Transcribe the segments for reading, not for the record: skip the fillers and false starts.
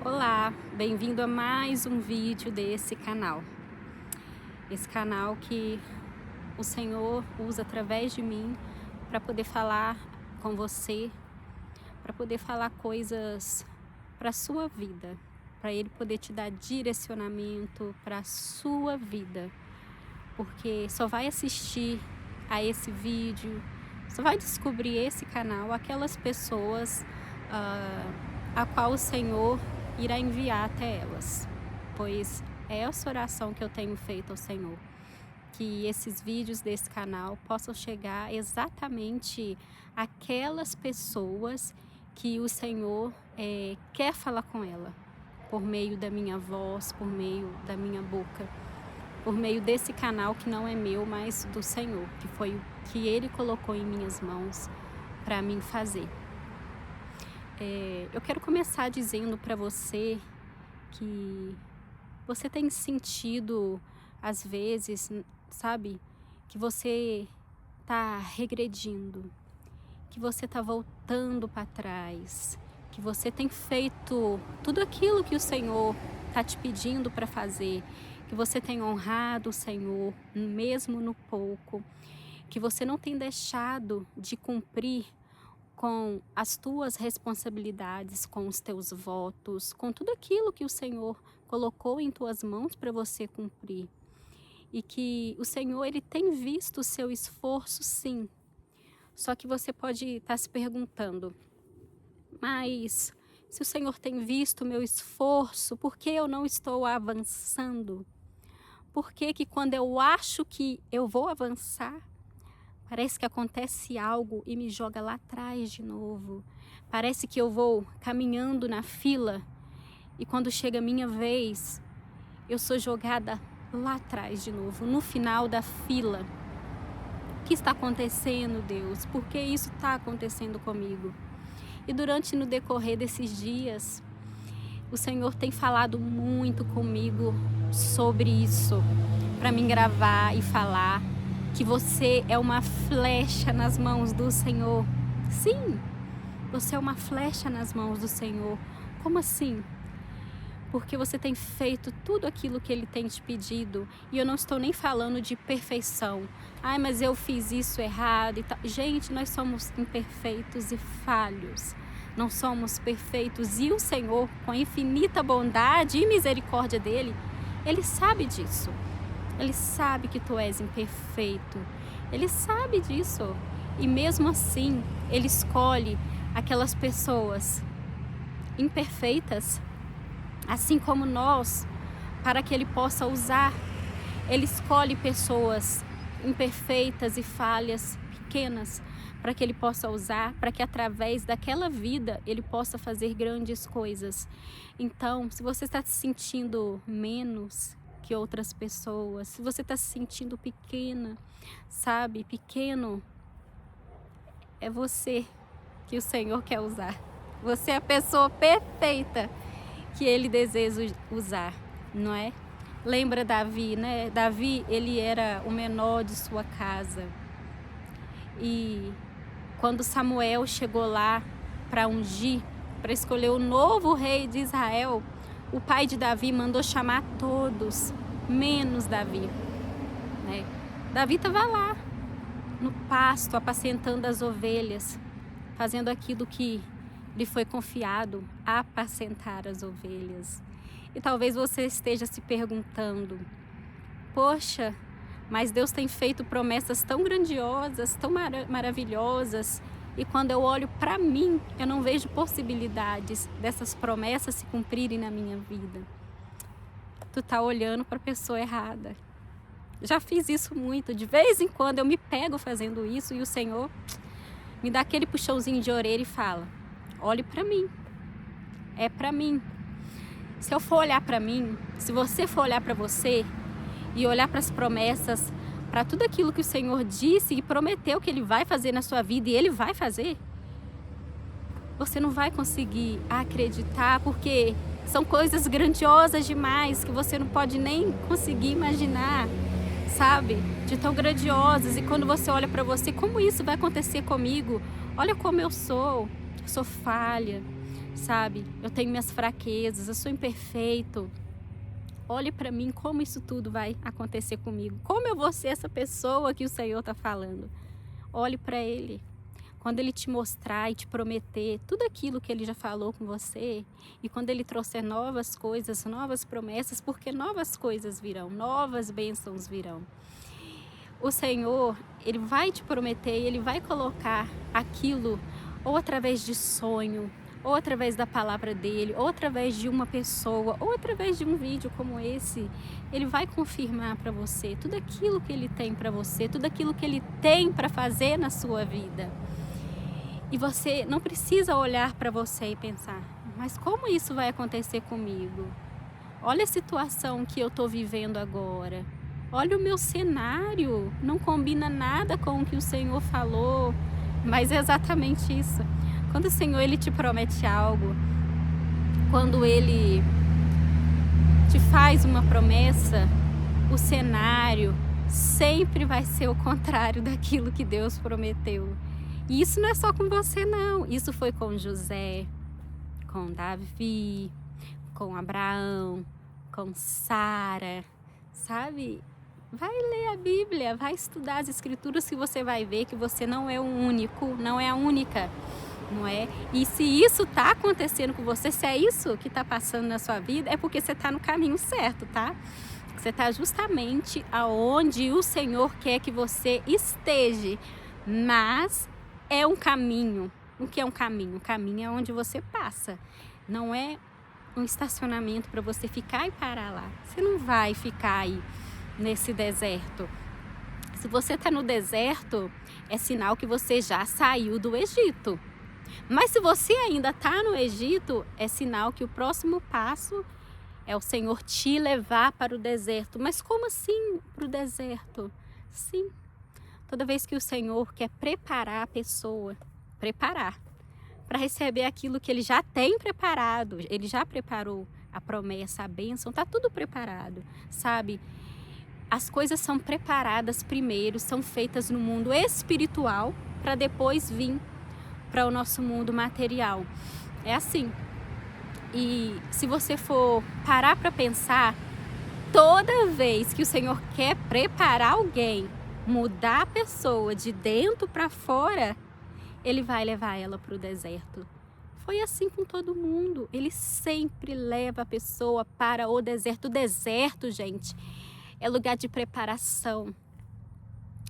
Olá, bem-vindo a mais um vídeo desse canal. Esse canal que o Senhor usa através de mim para poder falar com você, para poder falar coisas para a sua vida, para Ele poder te dar direcionamento para a sua vida. Porque só vai assistir a esse vídeo, só vai descobrir esse canal aquelas pessoas a qual o Senhor irá enviar até elas, pois é essa oração que eu tenho feito ao Senhor, que esses vídeos desse canal possam chegar exatamente àquelas pessoas que o Senhor quer falar com ela, por meio da minha voz, por meio da minha boca, por meio desse canal que não é meu, mas do Senhor, que foi o que Ele colocou em minhas mãos para mim fazer. Eu quero começar dizendo para você que você tem sentido, às vezes, sabe, que você está regredindo, que você está voltando para trás, que você tem feito tudo aquilo que o Senhor está te pedindo para fazer, que você tem honrado o Senhor, mesmo no pouco, que você não tem deixado de cumprir com as tuas responsabilidades, com os teus votos, com tudo aquilo que o Senhor colocou em tuas mãos para você cumprir. E que o Senhor, Ele tem visto o seu esforço, sim. Só que você pode estar se perguntando, mas se o Senhor tem visto o meu esforço, por que eu não estou avançando? Por que que quando eu acho que eu vou avançar, parece que acontece algo e me joga lá atrás de novo? Parece que eu vou caminhando na fila e quando chega a minha vez, eu sou jogada lá atrás de novo, no final da fila. O que está acontecendo, Deus? Por que isso está acontecendo comigo? E no decorrer desses dias, o Senhor tem falado muito comigo sobre isso, para mim gravar e falar que você é uma flecha nas mãos do Senhor. Sim, você é uma flecha nas mãos do Senhor. Como assim? Porque você tem feito tudo aquilo que Ele tem te pedido. E eu não estou nem falando de perfeição. Ai, mas eu fiz isso errado e tal. Gente, nós somos imperfeitos e falhos. Não somos perfeitos. E o Senhor, com a infinita bondade e misericórdia dEle, Ele sabe disso. Ele sabe que tu és imperfeito. Ele sabe disso. E mesmo assim, Ele escolhe aquelas pessoas imperfeitas, assim como nós, para que Ele possa usar. Ele escolhe pessoas imperfeitas e falhas, pequenas, para que Ele possa usar, para que através daquela vida Ele possa fazer grandes coisas. Então, se você está se sentindo menos que outras pessoas, se você está se sentindo pequena, sabe, pequeno, é você que o Senhor quer usar. Você é a pessoa perfeita que Ele deseja usar, não é? Lembra Davi, né? Davi, ele era o menor de sua casa. E quando Samuel chegou lá para ungir, para escolher o novo rei de Israel, o pai de Davi mandou chamar todos, menos Davi, né? Davi estava lá, no pasto, apacentando as ovelhas, fazendo aquilo que lhe foi confiado, apacentar as ovelhas. E talvez você esteja se perguntando, poxa, mas Deus tem feito promessas tão grandiosas, tão maravilhosas, e quando eu olho para mim, eu não vejo possibilidades dessas promessas se cumprirem na minha vida. Tu tá olhando para a pessoa errada. Já fiz isso muito, de vez em quando eu me pego fazendo isso e o Senhor me dá aquele puxãozinho de orelha e fala, olhe para mim, é para mim. Se eu for olhar para mim, se você for olhar para você e olhar para as promessas, para tudo aquilo que o Senhor disse e prometeu que Ele vai fazer na sua vida e Ele vai fazer, você não vai conseguir acreditar, porque são coisas grandiosas demais que você não pode nem conseguir imaginar, sabe? De tão grandiosas. E quando você olha para você, como isso vai acontecer comigo? Olha como eu sou falha, sabe? Eu tenho minhas fraquezas, eu sou imperfeito. Olhe para mim como isso tudo vai acontecer comigo. Como eu vou ser essa pessoa que o Senhor está falando? Olhe para Ele. Quando Ele te mostrar e te prometer tudo aquilo que Ele já falou com você, e quando Ele trouxer novas coisas, novas promessas, porque novas coisas virão, novas bênçãos virão. O Senhor, Ele vai te prometer, Ele vai colocar aquilo ou através de sonho, ou através da palavra dele, ou através de uma pessoa, ou através de um vídeo como esse. Ele vai confirmar para você tudo aquilo que Ele tem para você, tudo aquilo que Ele tem para fazer na sua vida. E você não precisa olhar para você e pensar, mas como isso vai acontecer comigo? Olha a situação que eu estou vivendo agora. Olha o meu cenário, não combina nada com o que o Senhor falou, mas é exatamente isso. Quando o Senhor Ele te promete algo, quando Ele te faz uma promessa, o cenário sempre vai ser o contrário daquilo que Deus prometeu. E isso não é só com você não, isso foi com José, com Davi, com Abraão, com Sara, sabe? Vai ler a Bíblia, vai estudar as Escrituras que você vai ver que você não é o único, não é a única, não é? E se isso tá acontecendo com você, se é isso que tá passando na sua vida, é porque você tá no caminho certo, tá? Você tá justamente aonde o Senhor quer que você esteja, mas é um caminho. O que é um caminho? O caminho é onde você passa, não é um estacionamento para você ficar e parar lá. Você não vai ficar aí nesse deserto. Se você está no deserto, é sinal que você já saiu do Egito. Mas se você ainda está no Egito, é sinal que o próximo passo é o Senhor te levar para o deserto. Mas como assim para o deserto? Sim, toda vez que o Senhor quer preparar a pessoa, preparar para receber aquilo que Ele já tem preparado, Ele já preparou a promessa, a bênção, está tudo preparado, sabe? As coisas são preparadas primeiro, são feitas no mundo espiritual para depois vir para o nosso mundo material. É assim. E se você for parar para pensar, toda vez que o Senhor quer preparar alguém, mudar a pessoa de dentro para fora, Ele vai levar ela para o deserto. Foi assim com todo mundo. Ele sempre leva a pessoa para o deserto. O deserto, gente, é lugar de preparação,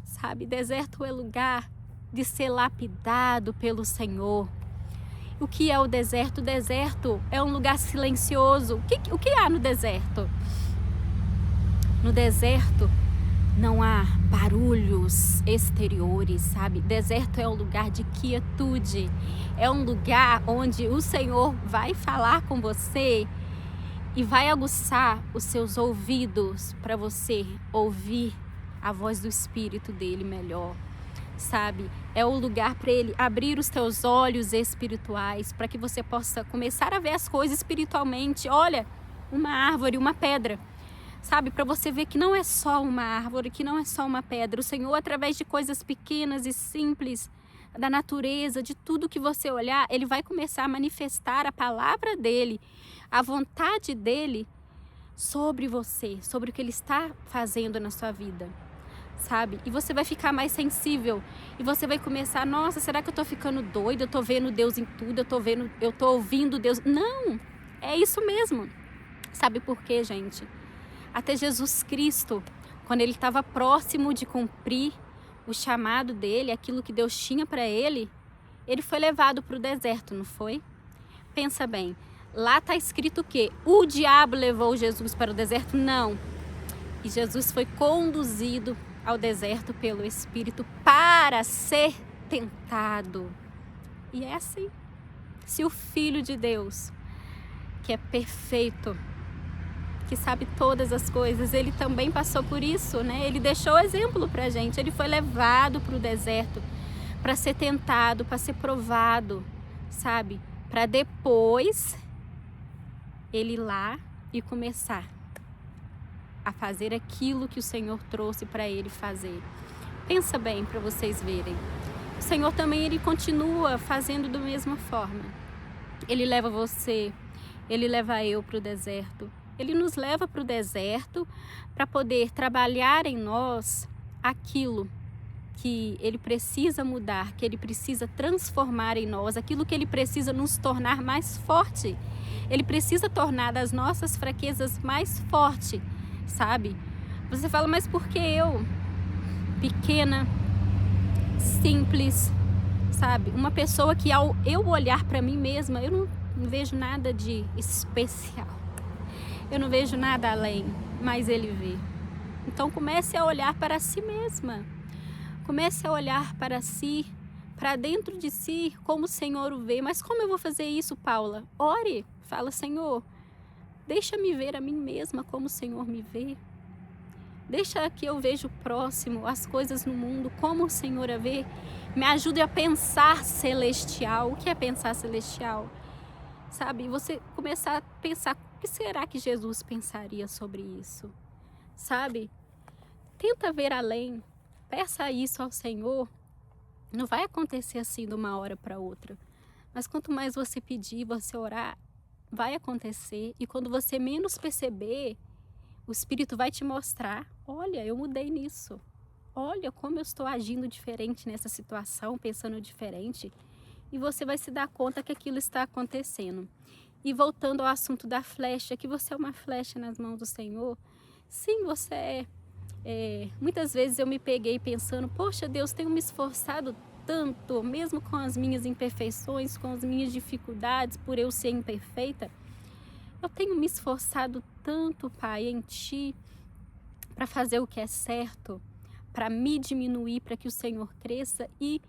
sabe? Deserto é lugar de ser lapidado pelo Senhor. O que é o deserto? O deserto é um lugar silencioso. O que há no deserto? No deserto não há barulhos exteriores, sabe? Deserto é um lugar de quietude. É um lugar onde o Senhor vai falar com você e vai aguçar os seus ouvidos para você ouvir a voz do Espírito dele melhor, sabe? É o lugar para ele abrir os teus olhos espirituais, para que você possa começar a ver as coisas espiritualmente. Olha, uma árvore, uma pedra, sabe? Para você ver que não é só uma árvore, que não é só uma pedra. O Senhor, através de coisas pequenas e simples, da natureza, de tudo que você olhar, Ele vai começar a manifestar a palavra dEle, a vontade dEle sobre você, sobre o que Ele está fazendo na sua vida, sabe? E você vai ficar mais sensível e você vai começar, nossa, será que eu tô ficando doida? Eu tô vendo Deus em tudo, eu tô ouvindo Deus. Não, é isso mesmo. Sabe por quê, gente? Até Jesus Cristo, quando Ele estava próximo de cumprir o chamado dele, aquilo que Deus tinha para ele, ele foi levado para o deserto, não foi? Pensa bem, lá está escrito o quê? O diabo levou Jesus para o deserto? Não. E Jesus foi conduzido ao deserto pelo Espírito para ser tentado. E é assim. Se o Filho de Deus, que é perfeito, que sabe todas as coisas, ele também passou por isso, né? Ele deixou exemplo pra gente. Ele foi levado para o deserto para ser tentado, para ser provado, sabe? Para depois ele ir lá e começar a fazer aquilo que o Senhor trouxe para ele fazer. Pensa bem para vocês verem. O Senhor também, ele continua fazendo da mesma forma. Ele leva você, Ele leva eu para o deserto. Ele nos leva para o deserto para poder trabalhar em nós aquilo que Ele precisa mudar, que Ele precisa transformar em nós, aquilo que Ele precisa nos tornar mais forte. Ele precisa tornar das nossas fraquezas mais forte, sabe? Você fala, mas por que eu? Pequena, simples, sabe? Uma pessoa que ao eu olhar para mim mesma, eu não vejo nada de especial. Eu não vejo nada além, mas Ele vê. Então comece a olhar para si mesma. Comece a olhar para si, para dentro de si, como o Senhor o vê. Mas como eu vou fazer isso, Paula? Ore, fala, Senhor, deixa-me ver a mim mesma como o Senhor me vê. Deixa que eu veja o próximo, as coisas no mundo, como o Senhor a vê. Me ajude a pensar celestial. O que é pensar celestial? Sabe, você começar a pensar, o que será que Jesus pensaria sobre isso? Sabe? Tenta ver além. Peça isso ao Senhor. Não vai acontecer assim de uma hora para outra. Mas quanto mais você pedir, você orar, vai acontecer. E quando você menos perceber, o Espírito vai te mostrar. Olha, eu mudei nisso. Olha como eu estou agindo diferente nessa situação, pensando diferente. E você vai se dar conta que aquilo está acontecendo. E voltando ao assunto da flecha, que você é uma flecha nas mãos do Senhor. Sim, você é. Muitas vezes eu me peguei pensando, poxa Deus, tenho me esforçado tanto, mesmo com as minhas imperfeições, com as minhas dificuldades, por eu ser imperfeita, eu tenho me esforçado tanto, Pai, em Ti, para fazer o que é certo, para me diminuir, para que o Senhor cresça, e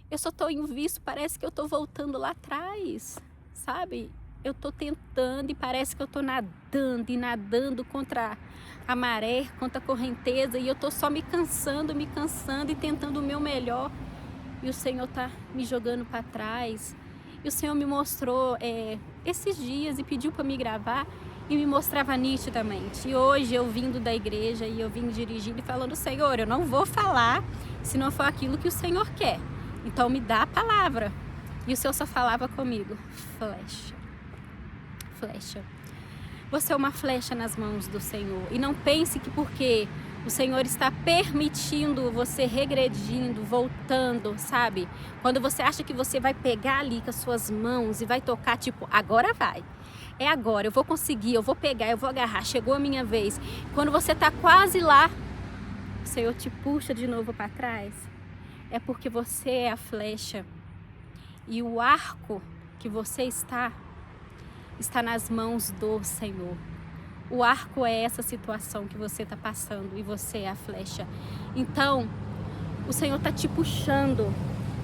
eu só estou em visto, parece que eu estou voltando lá atrás, sabe? Eu estou tentando e parece que eu estou nadando e nadando contra a maré, contra a correnteza, e eu estou só me cansando e tentando o meu melhor. E o Senhor está me jogando para trás. E o Senhor me mostrou esses dias e pediu para me gravar e me mostrava nitidamente. E hoje eu vindo da igreja e eu vim dirigindo e falando, Senhor, eu não vou falar se não for aquilo que o Senhor quer. Então me dá a palavra. E o Senhor só falava comigo, flecha. Flecha. Você é uma flecha nas mãos do Senhor. E não pense que porque o Senhor está permitindo você regredindo, voltando, sabe? Quando você acha que você vai pegar ali com as suas mãos e vai tocar, tipo, agora vai. É agora, eu vou conseguir, eu vou pegar, eu vou agarrar, chegou a minha vez. Quando você está quase lá, o Senhor te puxa de novo para trás. É porque você é a flecha. E o arco que você está nas mãos do Senhor. O arco é essa situação que você está passando e você é a flecha. Então, o Senhor está te puxando.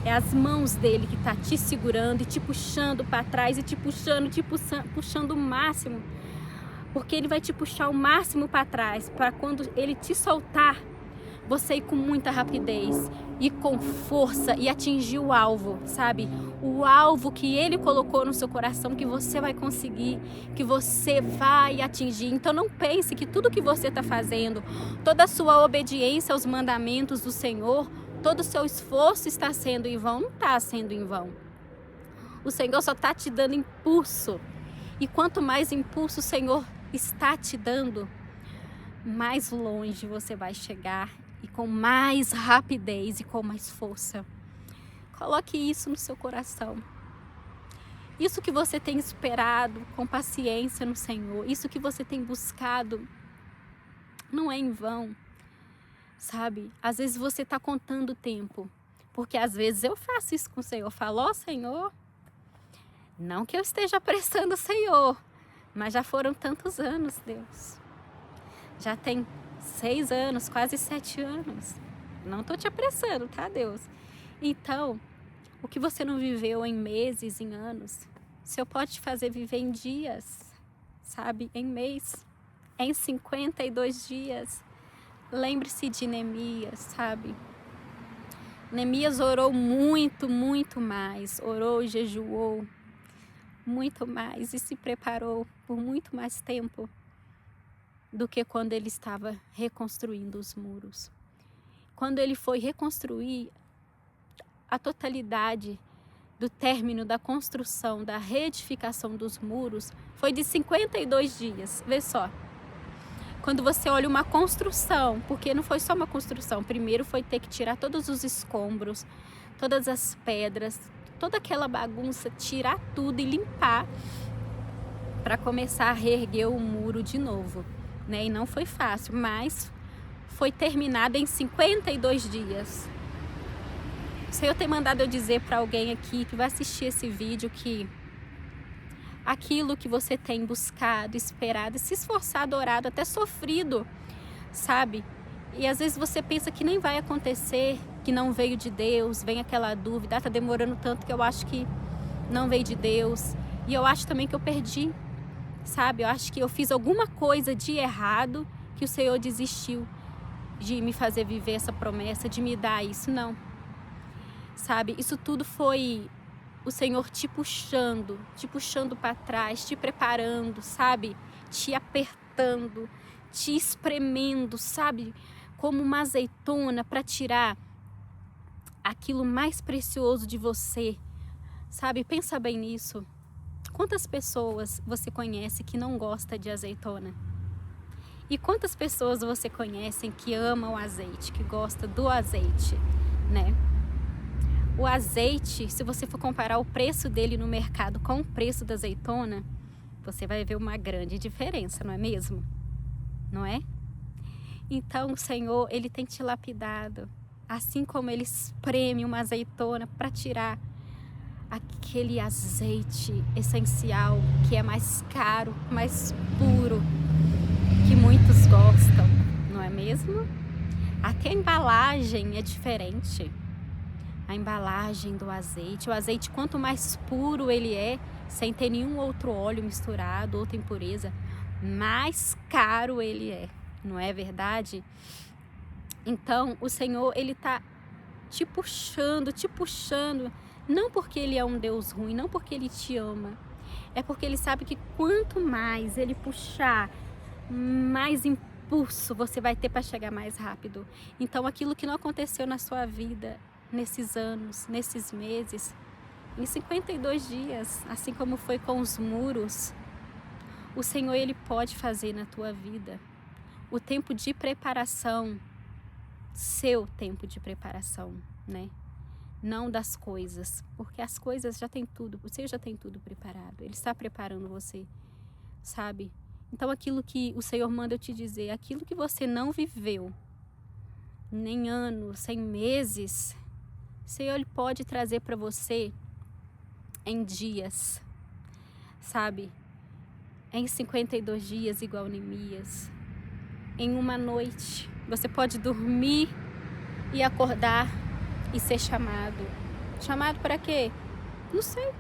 É as mãos dele que está te segurando e te puxando para trás e te puxando o máximo. Porque ele vai te puxar o máximo para trás, para quando ele te soltar, você ir com muita rapidez e com força e atingir o alvo, sabe? O alvo que ele colocou no seu coração, que você vai conseguir, que você vai atingir. Então não pense que tudo que você está fazendo, toda a sua obediência aos mandamentos do Senhor, todo o seu esforço está sendo em vão. Não está sendo em vão. O Senhor só está te dando impulso. E quanto mais impulso o Senhor está te dando, mais longe você vai chegar e com mais rapidez e com mais força. Coloque isso no seu coração. Isso que você tem esperado com paciência no Senhor, isso que você tem buscado, não é em vão, sabe? Às vezes você está contando o tempo, porque às vezes eu faço isso com o Senhor. Falo, ó Senhor, não que eu esteja apressando o Senhor, mas já foram tantos anos, Deus. Já tem 6 anos, quase 7 anos. Não estou te apressando, tá, Deus? Então, o que você não viveu em meses, em anos, o Senhor pode te fazer viver em dias, sabe? Em mês, em 52 dias. Lembre-se de Neemias, sabe? Neemias orou muito, muito mais. Orou e jejuou muito mais e se preparou por muito mais tempo do que quando ele estava reconstruindo os muros. Quando ele foi reconstruir a totalidade do término da construção, da reedificação dos muros, foi de 52 dias. Vê só. Quando você olha uma construção, porque não foi só uma construção, primeiro foi ter que tirar todos os escombros, todas as pedras, toda aquela bagunça, tirar tudo e limpar para começar a reerguer o muro de novo, né? E não foi fácil, mas foi terminada em 52 dias. O Senhor tem mandado eu dizer para alguém aqui que vai assistir esse vídeo que aquilo que você tem buscado, esperado, se esforçado, orado, até sofrido, sabe? E às vezes você pensa que nem vai acontecer, que não veio de Deus, vem aquela dúvida, tá demorando tanto que eu acho que não veio de Deus. E eu acho também que eu perdi, sabe? Eu acho que eu fiz alguma coisa de errado que o Senhor desistiu de me fazer viver essa promessa, de me dar isso. Não. Sabe? Isso tudo foi o Senhor te puxando para trás, te preparando, sabe? Te apertando, te espremendo, sabe? Como uma azeitona para tirar aquilo mais precioso de você, sabe? Pensa bem nisso. Quantas pessoas você conhece que não gosta de azeitona? E quantas pessoas você conhece que amam o azeite, que gosta do azeite, né? O azeite, se você for comparar o preço dele no mercado com o preço da azeitona, você vai ver uma grande diferença, não é mesmo? Não é? Então o Senhor, Ele tem te lapidado, assim como Ele espreme uma azeitona para tirar aquele azeite essencial que é mais caro, mais puro, que muitos gostam, não é mesmo? Até a embalagem é diferente. A embalagem do azeite, o azeite quanto mais puro ele é, sem ter nenhum outro óleo misturado, outra impureza, mais caro ele é, não é verdade? Então o Senhor, Ele tá te puxando, não porque Ele é um Deus ruim, não porque Ele te ama, é porque Ele sabe que quanto mais Ele puxar, mais impulso você vai ter para chegar mais rápido. Então aquilo que não aconteceu na sua vida, nesses anos, nesses meses, em 52 dias, assim como foi com os muros, o Senhor, Ele pode fazer na tua vida. O tempo de preparação, seu tempo de preparação, né? Não das coisas, porque as coisas já tem tudo, você já tem tudo preparado, Ele está preparando você, sabe? Então aquilo que o Senhor manda eu te dizer, aquilo que você não viveu, nem anos, sem meses, o Senhor, Ele pode trazer para você em dias, sabe? Em 52 dias, igual Neemias. Em uma noite, você pode dormir e acordar e ser chamado. Chamado para quê? Não sei.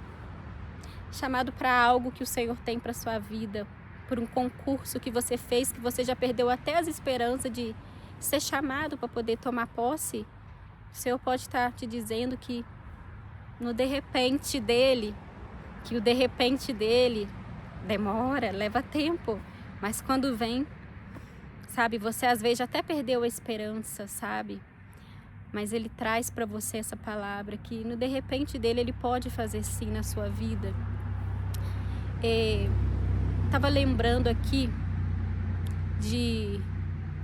Chamado para algo que o Senhor tem para sua vida, por um concurso que você fez, que você já perdeu até as esperanças de ser chamado para poder tomar posse. O Senhor pode estar te dizendo que no de repente dele, que o de repente dele demora, leva tempo, mas quando vem, sabe, você às vezes até perdeu a esperança, sabe? Mas Ele traz para você essa palavra que no de repente dele Ele pode fazer sim na sua vida. Tava lembrando aqui de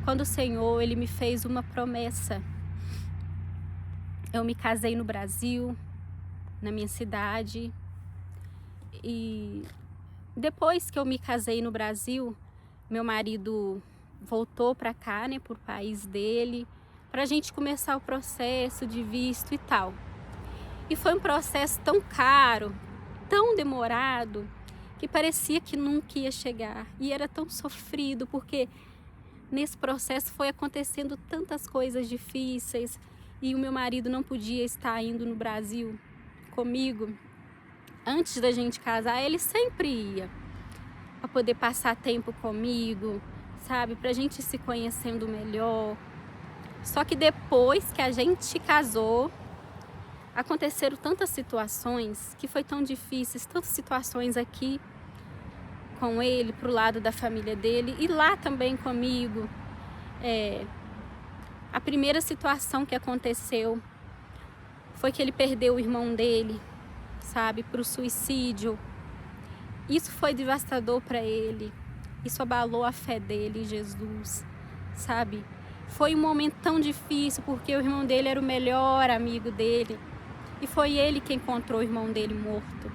quando o Senhor, Ele me fez uma promessa. Eu me casei no Brasil, na minha cidade, e depois que eu me casei no Brasil, meu marido voltou para cá, né, pro país dele, para a gente começar o processo de visto e tal. E foi um processo tão caro, tão demorado, que parecia que nunca ia chegar. E era tão sofrido, porque nesse processo foi acontecendo tantas coisas difíceis, e o meu marido não podia estar indo no Brasil comigo. Antes da gente casar, ele sempre ia para poder passar tempo comigo, sabe? Pra gente se conhecendo melhor. Só que depois que a gente casou, aconteceram tantas situações que foi tão difíceis, tantas situações aqui com ele, pro lado da família dele, e lá também comigo. A primeira situação que aconteceu foi que ele perdeu o irmão dele sabe, para o suicídio. Isso foi devastador para ele. Isso abalou a fé dele em Jesus, sabe? Foi um momento tão difícil porque o irmão dele era o melhor amigo dele. E foi ele que encontrou o irmão dele morto.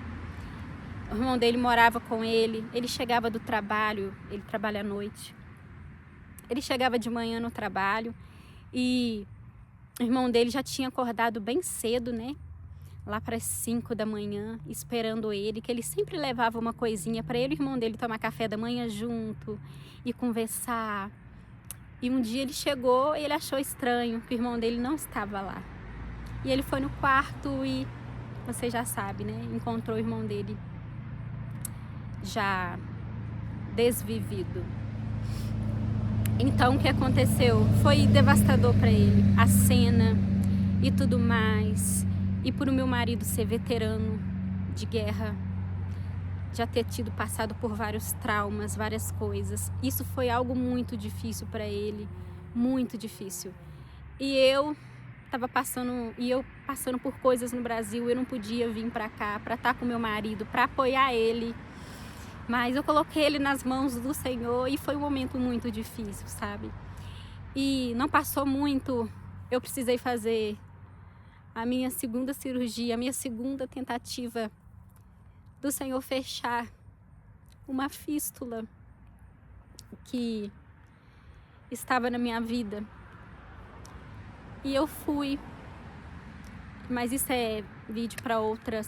O irmão dele morava com ele. Ele chegava do trabalho, ele trabalha à noite. Ele chegava de manhã no trabalho e o irmão dele já tinha acordado bem cedo, né? Lá para as 5 da manhã, esperando ele, que ele sempre levava uma coisinha para ele e o irmão dele tomar café da manhã junto e conversar. E um dia ele chegou e ele achou estranho que o irmão dele não estava lá. E ele foi no quarto e, você já sabe, né? Encontrou o irmão dele já desvivido. Então o que aconteceu? Foi devastador para ele, a cena e tudo mais. E por o meu marido ser veterano de guerra, já ter tido passado por vários traumas, várias coisas. Isso foi algo muito difícil para ele, muito difícil. E eu passando por coisas no Brasil, eu não podia vir para cá para estar com meu marido, para apoiar ele. Mas eu coloquei ele nas mãos do Senhor e foi um momento muito difícil, sabe? E não passou muito, eu precisei fazer a minha segunda cirurgia, a minha segunda tentativa do Senhor fechar uma fístula que estava na minha vida. E eu fui, mas isso é vídeo para outra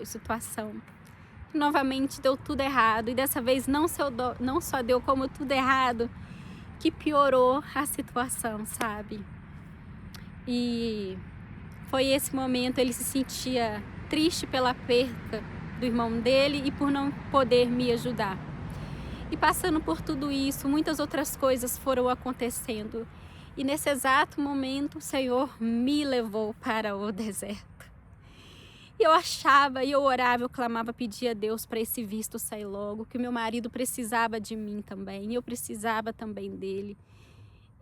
situação. Novamente deu tudo errado e dessa vez não só deu como tudo errado, que piorou a situação, sabe? E foi esse momento, ele se sentia triste pela perda do irmão dele e por não poder me ajudar. E passando por tudo isso, muitas outras coisas foram acontecendo. E nesse exato momento, o Senhor me levou para o deserto. E eu achava, e eu orava, eu clamava, pedia a Deus para esse visto sair logo, que o meu marido precisava de mim também, e eu precisava também dele.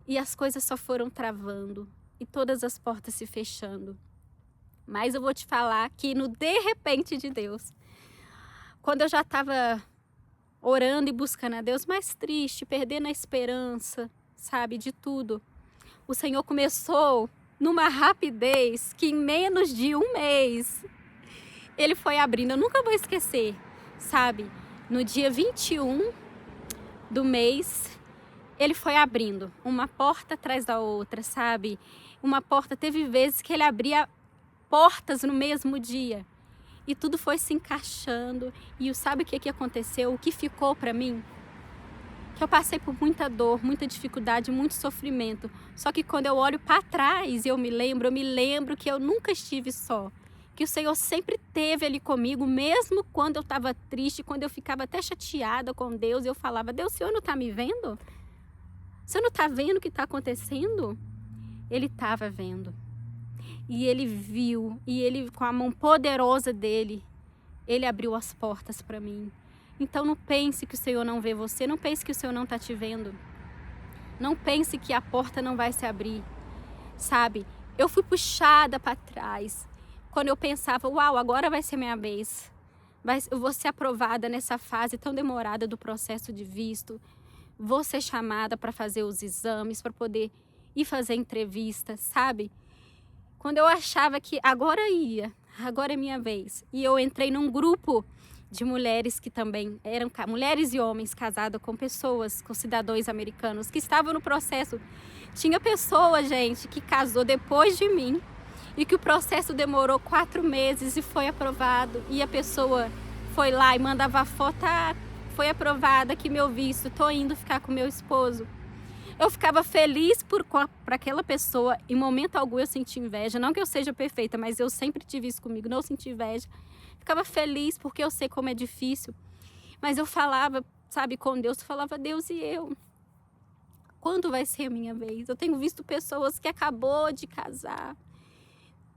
E as coisas só foram travando, e todas as portas se fechando. Mas eu vou te falar que no de repente de Deus, quando eu já estava orando e buscando a Deus, mais triste, perdendo a esperança, sabe, de tudo, o Senhor começou numa rapidez que em menos de um mês ele foi abrindo. Eu nunca vou esquecer, sabe? No dia 21 do mês, ele foi abrindo uma porta atrás da outra, sabe? Uma porta, teve vezes que ele abria portas no mesmo dia. E tudo foi se encaixando. E sabe o que aconteceu? O que ficou para mim? Que eu passei por muita dor, muita dificuldade, muito sofrimento. Só que quando eu olho para trás e eu me lembro que eu nunca estive só. Que o Senhor sempre esteve ali comigo, mesmo quando eu estava triste, quando eu ficava até chateada com Deus. Eu falava, Deus, o Senhor não está me vendo? O Senhor não está vendo o que está acontecendo? Ele estava vendo. E ele viu, e ele, com a mão poderosa dele, ele abriu as portas para mim. Então não pense que o Senhor não vê você, não pense que o Senhor não está te vendo. Não pense que a porta não vai se abrir, sabe? Eu fui puxada para trás, quando eu pensava, uau, agora vai ser minha vez. Eu vou ser aprovada nessa fase tão demorada do processo de visto. Vou ser chamada para fazer os exames, para poder ir fazer entrevistas, sabe? Quando eu achava que agora é minha vez. E eu entrei num grupo de mulheres que também eram mulheres e homens casados com pessoas, com cidadãos americanos que estavam no processo. Tinha pessoa, gente, que casou depois de mim e que o processo demorou 4 meses e foi aprovado. E a pessoa foi lá e mandava foto, foi aprovada aqui meu visto, tô indo ficar com meu esposo. Eu ficava feliz por aquela pessoa, em momento algum eu senti inveja, não que eu seja perfeita, mas eu sempre tive isso comigo, não senti inveja. Ficava feliz porque eu sei como é difícil, mas eu falava, sabe, com Deus, eu falava, Deus, e eu? Quando vai ser a minha vez? Eu tenho visto pessoas que acabou de casar,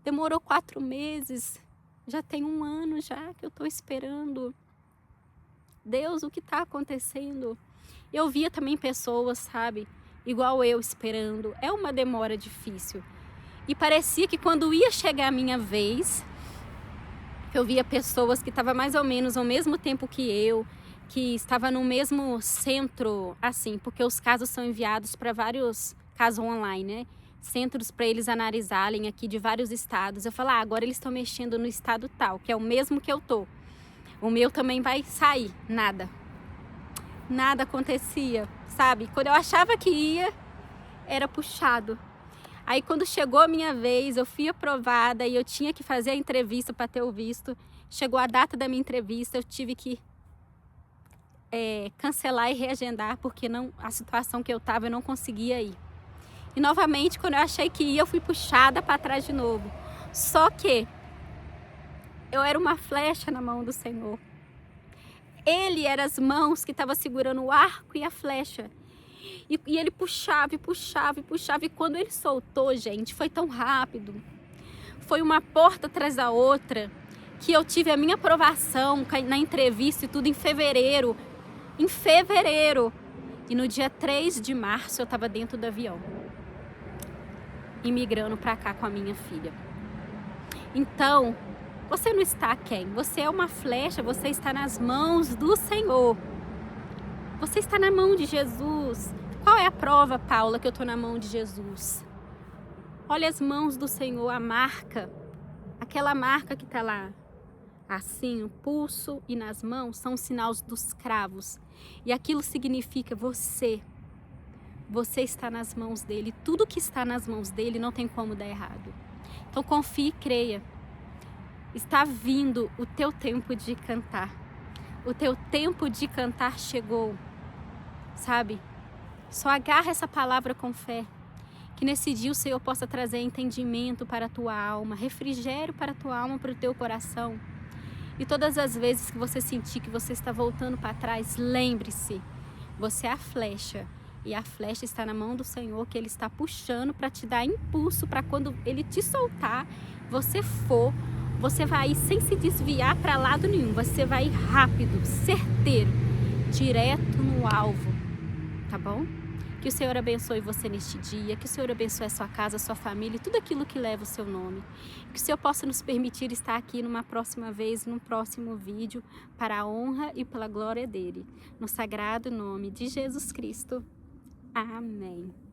demorou 4 meses, já tem 1 ano já que eu estou esperando. Deus, o que está acontecendo? Eu via também pessoas, sabe, igual eu esperando. É uma demora difícil. E parecia que quando ia chegar a minha vez, Eu via pessoas que estavam mais ou menos ao mesmo tempo que eu, que estava no mesmo centro, assim, porque os casos são enviados para vários casos online, né? Centros para eles analisarem aqui de vários estados. Eu falo, agora eles estão mexendo no estado tal, que é o mesmo que eu tô. O meu também vai sair. Nada. Nada acontecia, sabe? Quando eu achava que ia, era puxado. Aí quando chegou a minha vez, eu fui aprovada e eu tinha que fazer a entrevista para ter o visto. Chegou a data da minha entrevista, eu tive que cancelar e reagendar, porque a situação que eu estava eu não conseguia ir. E novamente, quando eu achei que ia, eu fui puxada para trás de novo. Só que eu era uma flecha na mão do Senhor. Ele era as mãos que estavam segurando o arco e a flecha. E ele puxava e puxava e puxava. E quando ele soltou, gente, foi tão rápido. Foi uma porta atrás da outra, que eu tive a minha aprovação na entrevista e tudo em fevereiro. Em fevereiro. E no dia 3 de março eu estava dentro do avião, imigrando para cá com a minha filha. Então, você não está quem? Você é uma flecha, você está nas mãos do Senhor. Você está na mão de Jesus. Qual é a prova, Paula, que eu estou na mão de Jesus? Olha as mãos do Senhor, a marca. Aquela marca que está lá, assim, o pulso e nas mãos, são os sinais dos cravos. E aquilo significa você está nas mãos dele. Tudo que está nas mãos dele não tem como dar errado. Então confie e creia. Está vindo o teu tempo de cantar. O teu tempo de cantar chegou. Sabe? Só agarra essa palavra com fé. Que nesse dia o Senhor possa trazer entendimento para a tua alma, refrigério para a tua alma, para o teu coração. E todas as vezes que você sentir que você está voltando para trás, lembre-se, você é a flecha. E a flecha está na mão do Senhor, que Ele está puxando para te dar impulso, para quando Ele te soltar, você vai ir sem se desviar para lado nenhum. Você vai ir rápido, certeiro, direto no alvo, tá bom? Que o Senhor abençoe você neste dia, que o Senhor abençoe a sua casa, a sua família e tudo aquilo que leva o seu nome. Que o Senhor possa nos permitir estar aqui numa próxima vez, num próximo vídeo, para a honra e pela glória dele. No sagrado nome de Jesus Cristo. Amém.